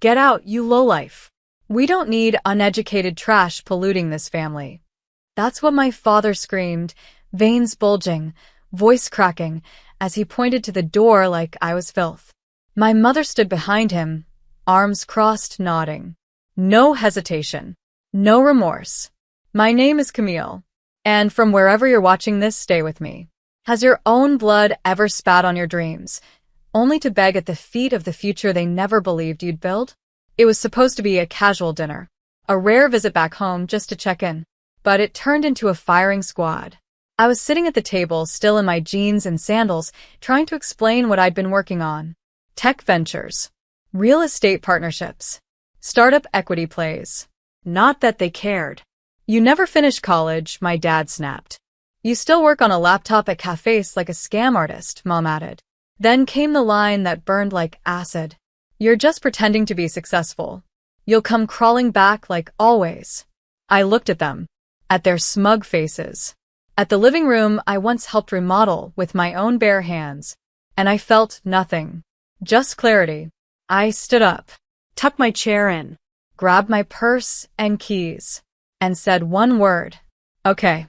Get out, you lowlife. We don't need uneducated trash polluting this family. That's what my father screamed, veins bulging, voice cracking, as he pointed to the door like I was filth. My mother stood behind him, arms crossed, nodding. No hesitation. No remorse. My name is Camille, and from wherever you're watching this, stay with me. Has your own blood ever spat on your dreams, only to beg at the feet of the future they never believed you'd build? It was supposed to be a casual dinner, a rare visit back home just to check in, but it turned into a firing squad. I was sitting at the table, still in my jeans and sandals, trying to explain what I'd been working on. Tech ventures, real estate partnerships, startup equity plays. Not that they cared. You never finished college, my dad snapped. You still work on a laptop at cafes like a scam artist, Mom added. Then came the line that burned like acid. You're just pretending to be successful. You'll come crawling back like always. I looked at them, at their smug faces, at the living room I once helped remodel with my own bare hands, and I felt nothing, just clarity. I stood up, tucked my chair in, grabbed my purse and keys, and said one word. Okay.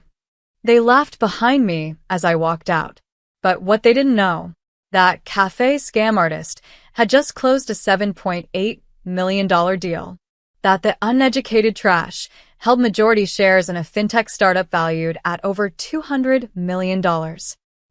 They laughed behind me as I walked out. But what they didn't know, that cafe scam artist had just closed a $7.8 million deal. That the uneducated trash held majority shares in a fintech startup valued at over $200 million.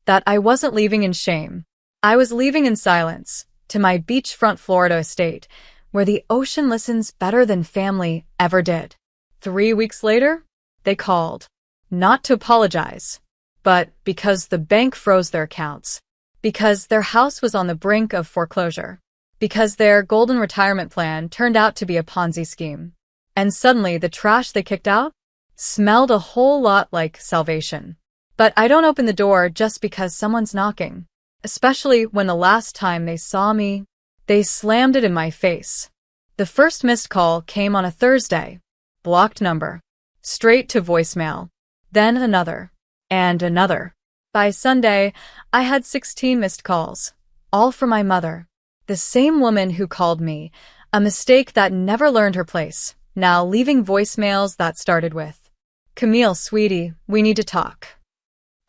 That I wasn't leaving in shame. I was leaving in silence, to my beachfront Florida estate, where the ocean listens better than family ever did. 3 weeks later, they called. Not to apologize, but because the bank froze their accounts, because their house was on the brink of foreclosure, because their golden retirement plan turned out to be a Ponzi scheme. And suddenly the trash they kicked out smelled a whole lot like salvation. But I don't open the door just because someone's knocking, especially when the last time they saw me, they slammed it in my face. The first missed call came on a Thursday. Blocked number. Straight to voicemail. Then another. And another. By Sunday, I had 16 missed calls. All from my mother. The same woman who called me. A mistake that never learned her place. Now leaving voicemails that started with, "Camille, sweetie, we need to talk."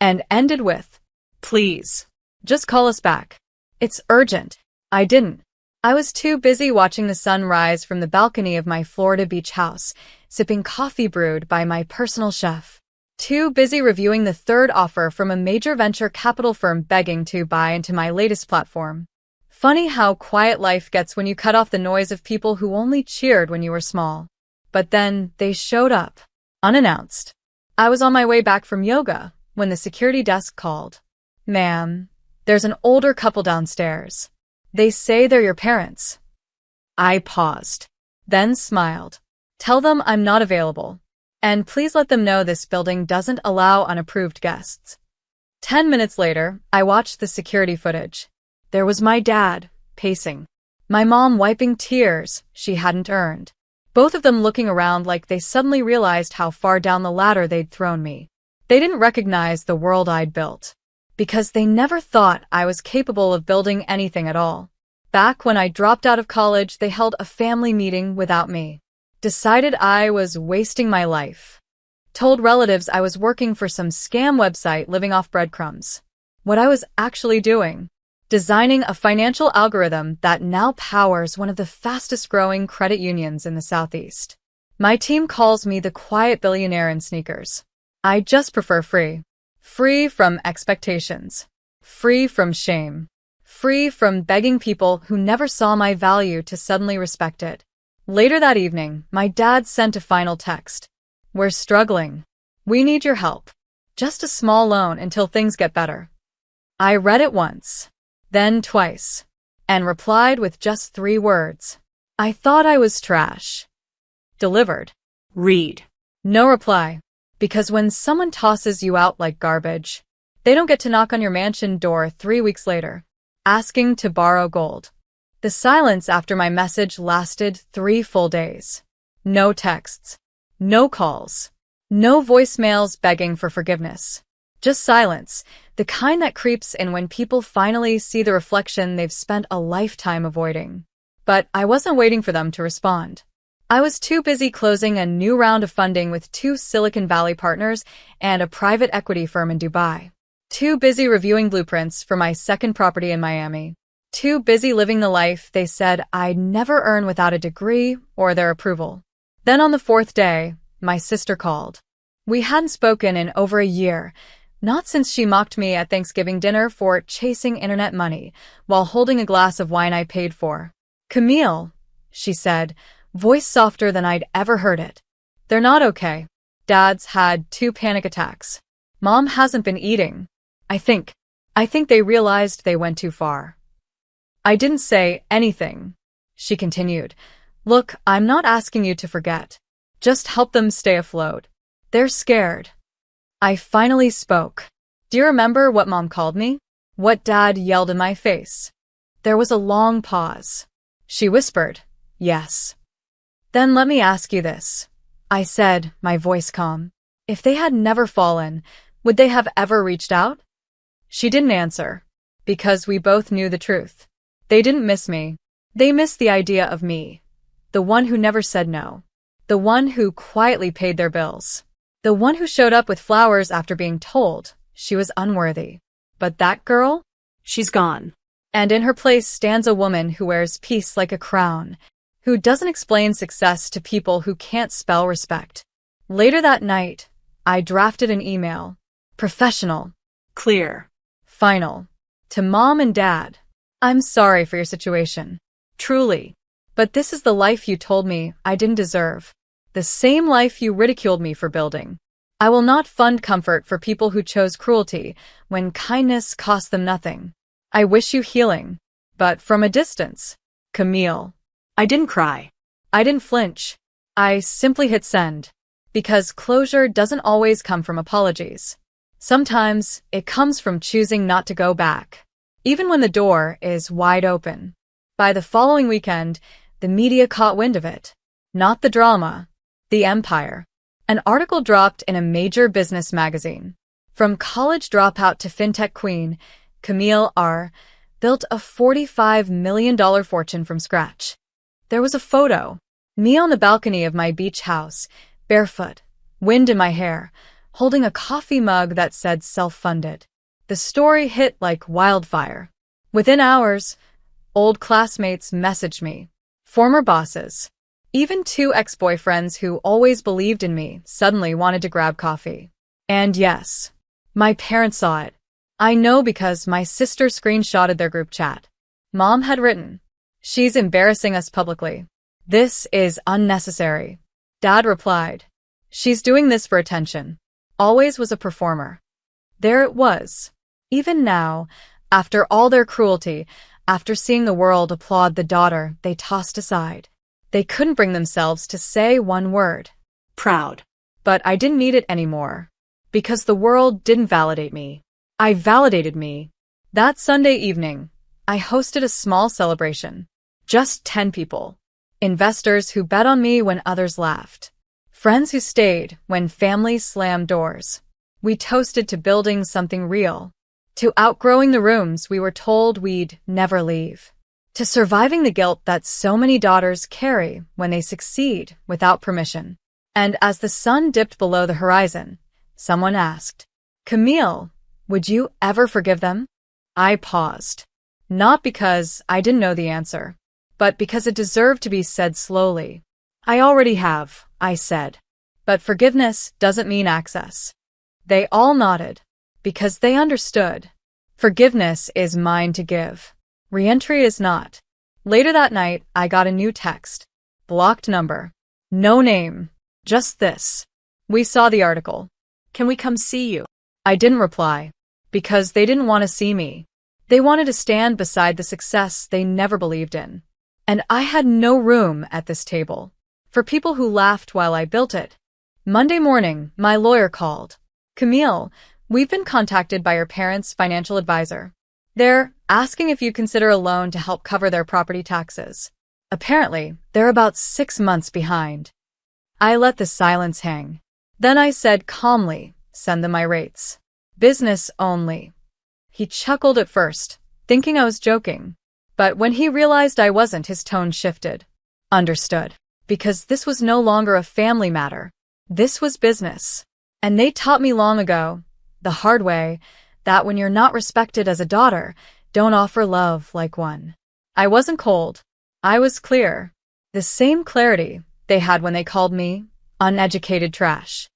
And ended with, "Please, just call us back. It's urgent." I didn't. I was too busy watching the sun rise from the balcony of my Florida beach house, sipping coffee brewed by my personal chef. Too busy reviewing the third offer from a major venture capital firm begging to buy into my latest platform. Funny how quiet life gets when you cut off the noise of people who only cheered when you were small. But then they showed up, unannounced. I was on my way back from yoga when the security desk called. "Ma'am, there's an older couple downstairs. They say they're your parents." I paused, then smiled. "Tell them I'm not available. And please let them know this building doesn't allow unapproved guests." 10 minutes later, I watched the security footage. There was my dad, pacing. My mom wiping tears she hadn't earned. Both of them looking around like they suddenly realized how far down the ladder they'd thrown me. They didn't recognize the world I'd built, because they never thought I was capable of building anything at all. Back when I dropped out of college, they held a family meeting without me. Decided I was wasting my life. Told relatives I was working for some scam website living off breadcrumbs. What I was actually doing. Designing a financial algorithm that now powers one of the fastest-growing credit unions in the Southeast. My team calls me the quiet billionaire in sneakers. I just prefer free. Free from expectations. Free from shame. Free from begging people who never saw my value to suddenly respect it. Later that evening, my dad sent a final text. "We're struggling. We need your help. Just a small loan until things get better." I read it once. Then twice, and replied with just 3 words. I thought I was trash. Delivered. Read. No reply. Because when someone tosses you out like garbage, they don't get to knock on your mansion door 3 weeks later, asking to borrow gold. The silence after my message lasted 3 full days. No texts. No calls. No voicemails begging for forgiveness. Just silence, the kind that creeps in when people finally see the reflection they've spent a lifetime avoiding. But I wasn't waiting for them to respond. I was too busy closing a new round of funding with 2 Silicon Valley partners and a private equity firm in Dubai. Too busy reviewing blueprints for my second property in Miami. Too busy living the life they said I'd never earn without a degree or their approval. Then on the 4th day, my sister called. We hadn't spoken in over a year, not since she mocked me at Thanksgiving dinner for chasing internet money while holding a glass of wine I paid for. "Camille," she said, voice softer than I'd ever heard it. "They're not okay. Dad's had 2 panic attacks. Mom hasn't been eating. I think they realized they went too far." I didn't say anything. She continued, "Look, I'm not asking you to forget. Just help them stay afloat. They're scared." I finally spoke. "Do you remember what Mom called me? What Dad yelled in my face?" There was a long pause. She whispered, "Yes." "Then let me ask you this," I said, my voice calm. "If they had never fallen, would they have ever reached out?" She didn't answer, because we both knew the truth. They didn't miss me. They missed the idea of me. The one who never said no. The one who quietly paid their bills. The one who showed up with flowers after being told she was unworthy. But that girl? She's gone. And in her place stands a woman who wears peace like a crown, who doesn't explain success to people who can't spell respect. Later that night, I drafted an email. Professional. Clear. Final. To Mom and Dad. "I'm sorry for your situation. Truly. But this is the life you told me I didn't deserve. The same life you ridiculed me for building. I will not fund comfort for people who chose cruelty when kindness cost them nothing. I wish you healing. But from a distance. Camille." I didn't cry. I didn't flinch. I simply hit send. Because closure doesn't always come from apologies. Sometimes it comes from choosing not to go back, even when the door is wide open. By the following weekend, the media caught wind of it. Not the drama, the empire. An article dropped in a major business magazine. From college dropout to fintech queen, Camille R. built a $45 million fortune from scratch. There was a photo. Me on the balcony of my beach house, barefoot, wind in my hair, holding a coffee mug that said self-funded. The story hit like wildfire. Within hours, old classmates messaged me, former bosses, even 2 ex-boyfriends who always believed in me suddenly wanted to grab coffee. And yes, my parents saw it. I know because my sister screenshotted their group chat. Mom had written, "She's embarrassing us publicly. This is unnecessary." Dad replied, "She's doing this for attention." Always was a performer. There it was. Even now, after all their cruelty, after seeing the world applaud the daughter they tossed aside, they couldn't bring themselves to say one word. Proud. But I didn't need it anymore. Because the world didn't validate me. I validated me. That Sunday evening, I hosted a small celebration. Just 10 people. Investors who bet on me when others laughed. Friends who stayed when families slammed doors. We toasted to building something real. To outgrowing the rooms we were told we'd never leave. To surviving the guilt that so many daughters carry when they succeed without permission. And as the sun dipped below the horizon, someone asked, "Camille, would you ever forgive them?" I paused. Not because I didn't know the answer, but because it deserved to be said slowly. "I already have," I said. "But forgiveness doesn't mean access." They all nodded, because they understood. Forgiveness is mine to give. Reentry is not. Later that night, I got a new text. Blocked number. No name. Just this. "We saw the article. Can we come see you?" I didn't reply, because they didn't want to see me. They wanted to stand beside the success they never believed in. And I had no room at this table for people who laughed while I built it. Monday morning, my lawyer called. "Camille, we've been contacted by your parents' financial advisor. They're asking if you consider a loan to help cover their property taxes. Apparently, they're about 6 months behind." I let the silence hang. Then I said calmly, "Send them my rates. Business only." He chuckled at first, thinking I was joking. But when he realized I wasn't, his tone shifted. Understood. Because this was no longer a family matter. This was business. And they taught me long ago, the hard way, that when you're not respected as a daughter, don't offer love like one. I wasn't cold. I was clear. The same clarity they had when they called me uneducated trash.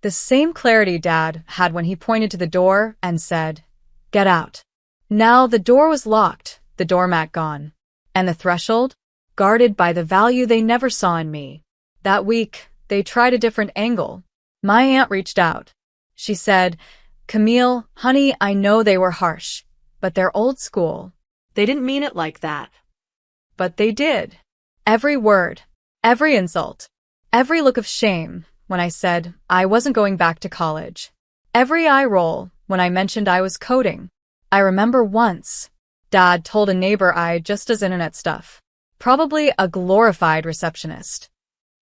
The same clarity Dad had when he pointed to the door and said, "Get out." Now the door was locked, the doormat gone, and the threshold guarded by the value they never saw in me. That week, they tried a different angle. My aunt reached out. She said, "Camille, honey, I know they were harsh, but they're old school. They didn't mean it like that." But they did. Every word, every insult, every look of shame when I said I wasn't going back to college, every eye roll when I mentioned I was coding. I remember once, Dad told a neighbor I just does internet stuff, probably a glorified receptionist.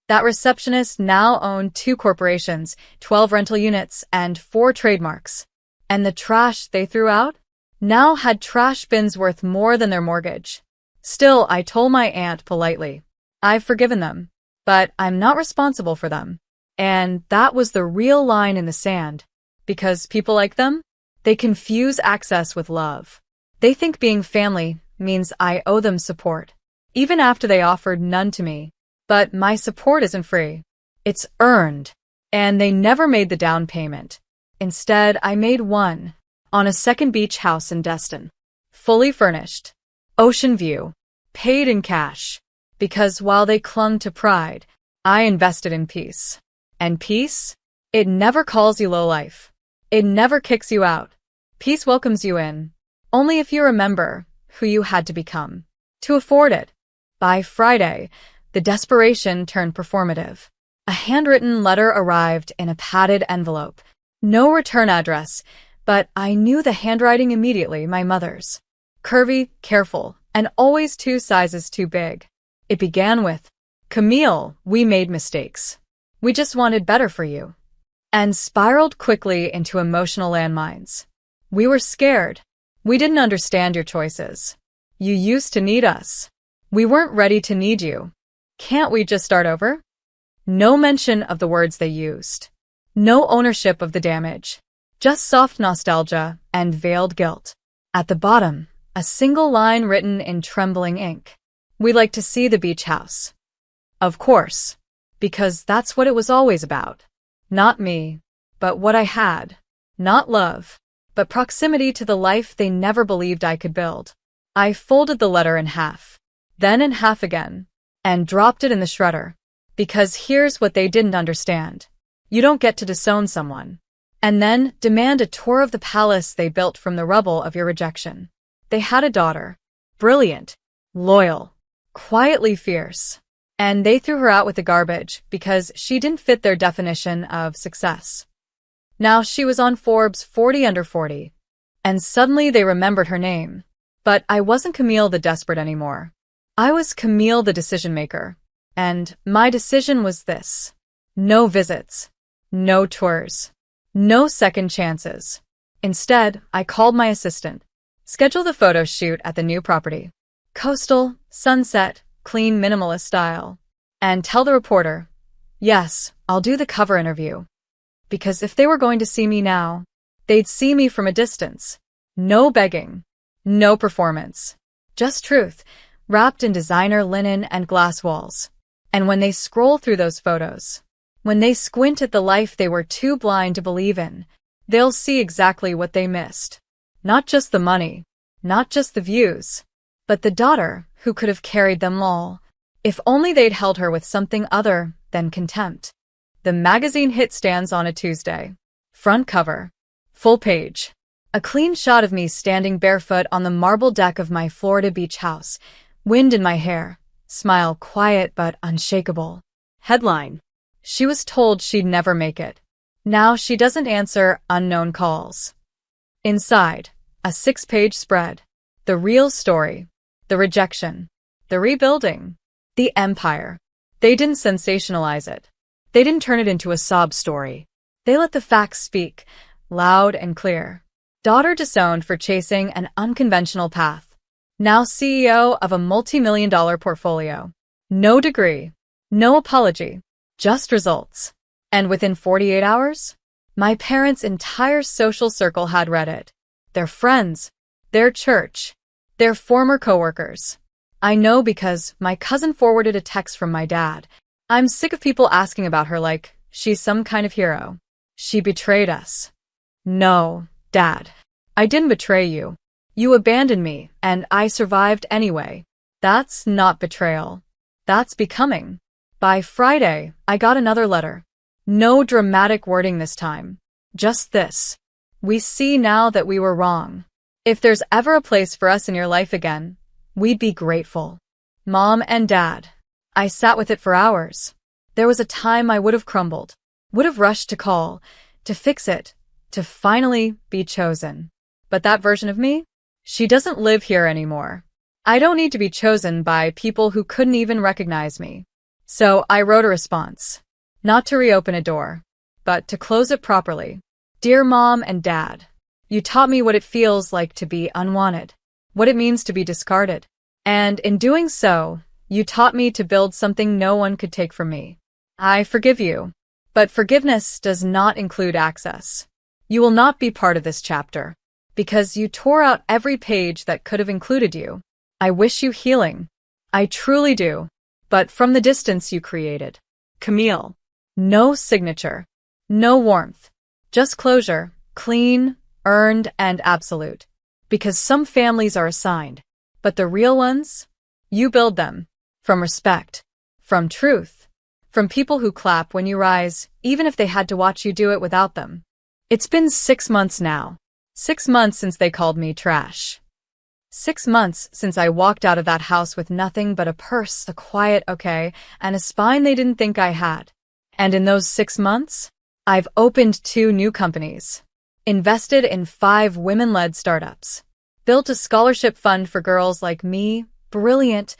That receptionist now owned 2 corporations, 12 rental units, and 4 trademarks. And the trash they threw out now had trash bins worth more than their mortgage. Still, I told my aunt politely, I've forgiven them, but I'm not responsible for them. And that was the real line in the sand. Because people like them, they confuse access with love. They think being family means I owe them support, even after they offered none to me. But my support isn't free. It's earned. And they never made the down payment. Instead, I made one on a second beach house in Destin. Fully furnished. Ocean view. Paid in cash. Because while they clung to pride, I invested in peace. And peace? It never calls you lowlife. It never kicks you out. Peace welcomes you in. Only if you remember who you had to become to afford it. By Friday, the desperation turned performative. A handwritten letter arrived in a padded envelope. No return address, but I knew the handwriting immediately, my mother's. Curvy, careful, and always 2 sizes too big. It began with, "Camille, we made mistakes. We just wanted better for you." And spiraled quickly into emotional landmines. "We were scared. We didn't understand your choices. You used to need us. We weren't ready to need you. Can't we just start over?" No mention of the words they used. No ownership of the damage. Just soft nostalgia and veiled guilt. At the bottom, a single line written in trembling ink. "We'd like to see the beach house." Of course, because that's what it was always about. Not me, but what I had. Not love, but proximity to the life they never believed I could build. I folded the letter in half, then in half again, and dropped it in the shredder. Because here's what they didn't understand. You don't get to disown someone, and then demand a tour of the palace they built from the rubble of your rejection. They had a daughter. Brilliant. Loyal. Quietly fierce. And they threw her out with the garbage because she didn't fit their definition of success. Now she was on Forbes 40 under 40. And suddenly they remembered her name. But I wasn't Camille the desperate anymore. I was Camille the decision maker. And my decision was this. No visits. No tours. No second chances. Instead, I called my assistant. Schedule the photo shoot at the new property. Coastal, sunset, clean minimalist style. And tell the reporter, yes, I'll do the cover interview. Because if they were going to see me now, they'd see me from a distance. No begging. No performance. Just truth, wrapped in designer linen and glass walls. And when they scroll through those photos, when they squint at the life they were too blind to believe in, they'll see exactly what they missed. Not just the money, not just the views, but the daughter who could have carried them all, if only they'd held her with something other than contempt. The magazine hit stands on a Tuesday. Front cover. Full page. A clean shot of me standing barefoot on the marble deck of my Florida beach house, wind in my hair, smile quiet but unshakable. Headline. She was told she'd never make it. Now she doesn't answer unknown calls. Inside, a 6-page spread. The real story. The rejection. The rebuilding. The empire. They didn't sensationalize it. They didn't turn it into a sob story. They let the facts speak, loud and clear. Daughter disowned for chasing an unconventional path. now CEO of a multi-million-dollar portfolio. No degree, no apology, just results. And within 48 hours, my parents' entire social circle had read it. Their friends, their church, their former coworkers. I know because my cousin forwarded a text from my dad. I'm sick of people asking about her like she's some kind of hero. She betrayed us. No, Dad. I didn't betray you. You abandoned me, and I survived anyway. That's not betrayal. That's becoming. By Friday, I got another letter. No dramatic wording this time. Just this. We see now that we were wrong. If there's ever a place for us in your life again, we'd be grateful. Mom and Dad. I sat with it for hours. There was a time I would have crumbled, would have rushed to call, to fix it, to finally be chosen. But that version of me? She doesn't live here anymore. I don't need to be chosen by people who couldn't even recognize me. So I wrote a response. Not to reopen a door, but to close it properly. Dear Mom and Dad, you taught me what it feels like to be unwanted, what it means to be discarded. And in doing so, you taught me to build something no one could take from me. I forgive you. But forgiveness does not include access. You will not be part of this chapter, because you tore out every page that could have included you. I wish you healing. I truly do. But from the distance you created. Camille. No signature. No warmth. Just closure, clean, earned, and absolute. Because some families are assigned. But the real ones? You build them. From respect. From truth. From people who clap when you rise, even if they had to watch you do it without them. It's been 6 months now. 6 months since they called me trash. 6 months since I walked out of that house with nothing but a purse, a quiet okay, and a spine they didn't think I had. And in those 6 months, I've opened 2 new companies, invested in 5 women-led startups, built a scholarship fund for girls like me, brilliant,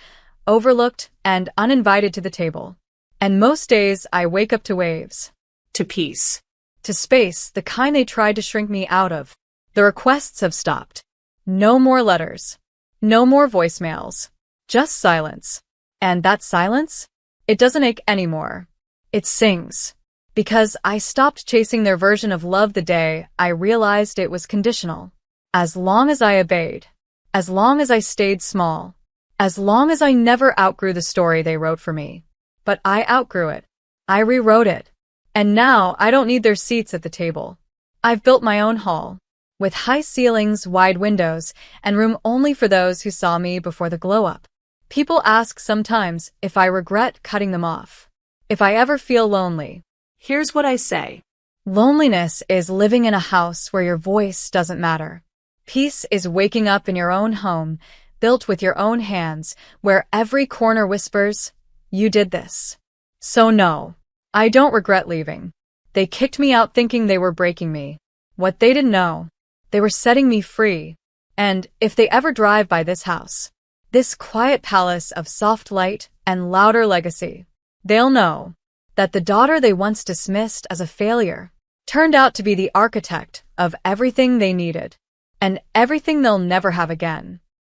overlooked, and uninvited to the table. And most days I wake up to waves. To peace. To space, the kind they tried to shrink me out of. The requests have stopped. No more letters. No more voicemails. Just silence. And that silence? It doesn't ache anymore. It sings. Because I stopped chasing their version of love the day I realized it was conditional. As long as I obeyed. As long as I stayed small. As long as I never outgrew the story they wrote for me. But I outgrew it. I rewrote it. And now I don't need their seats at the table. I've built my own hall. With high ceilings, wide windows, and room only for those who saw me before the glow-up. People ask sometimes if I regret cutting them off. If I ever feel lonely. Here's what I say. Loneliness is living in a house where your voice doesn't matter. Peace is waking up in your own home, built with your own hands, where every corner whispers, you did this. So no, I don't regret leaving. They kicked me out thinking they were breaking me. What they didn't know, they were setting me free. And if they ever drive by this house, this quiet palace of soft light and louder legacy, they'll know that the daughter they once dismissed as a failure turned out to be the architect of everything they needed and everything they'll never have again.